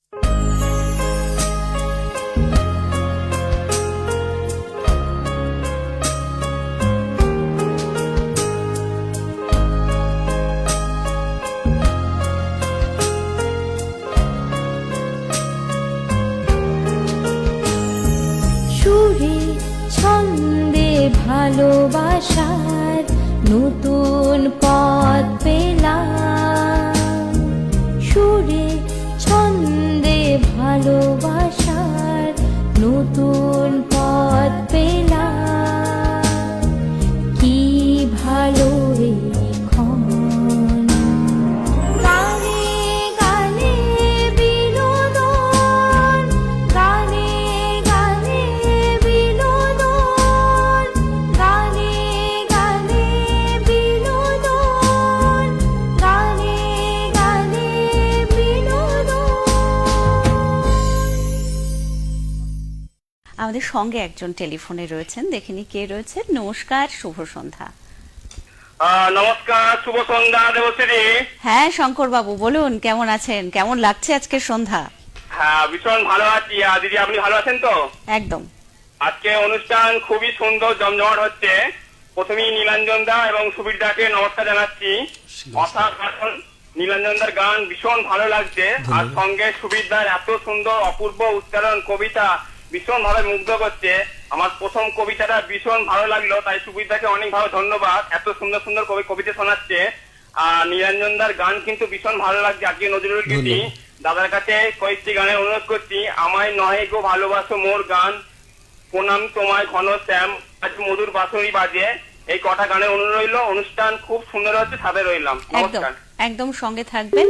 সুরে ছন্দে ভালোবাসার নতুন পথ পেলাম, সুরে ছন্দে ভালোবাসার নতুন পথ পেলাম। কি ভালো এখন গানে গানে বিনোদন, গানে গানে বিনোদন, গানে গানে বিনোদন, গানে গানে বিনোদন। আমাদের সঙ্গে একজন টেলিফোনে রয়েছেন, দেখিনি কে রয়েছেন। নমস্কার, শুভ সন্ধ্যা। নমস্কার, শুভ সন্ধ্যা দেবশ্রী। হ্যাঁ শঙ্কর বাবু বলুন, কেমন আছেন? কেমন লাগছে আজকের সন্ধ্যা? হ্যাঁ, ভীষণ ভালো আছি। দিদি, আপনি ভালো আছেন তো? একদম। আজকে অনুষ্ঠান খুবই সুন্দর, জমজমাট হচ্ছে। প্রথমেই নীলাঞ্জন দা এবং সুবীর দাকে নমস্কার জানাচ্ছি। অসাধারণ নীলাঞ্জন দার গান ভীষণ ভালো লাগছে, আর সঙ্গে সুবীর দার এত সুন্দর অপূর্ব উচ্চারণ, কবিতা ভীষণ ভাবে মুগ্ধ করছে। আমার প্রথম কবিতাটা ভীষণ ভালো লাগলো, তাই সুবীর দাকে অনেক ভালো ধন্যবাদ, এত সুন্দর সুন্দর কবিতা শোনাচ্ছে। আর নীলাঞ্জন দার গান কিন্তু ভীষণ ভালো লাগছে। আজকে নজরুল গীতি দাদার কাছে কয়েকটি গানের অনুরোধ করছি। আমায় নহে গো ভালোবাসো মোর গান, প্রণাম তোমায় ঘন শ্যাম, আজ মধুর বাঁশরি বাজে, এই কটা গানের অনুরোধ রইল। অনুষ্ঠান খুব সুন্দর হচ্ছে, সাথে রইলাম। একদম নমস্কার। একদম সঙ্গে থাকবেন।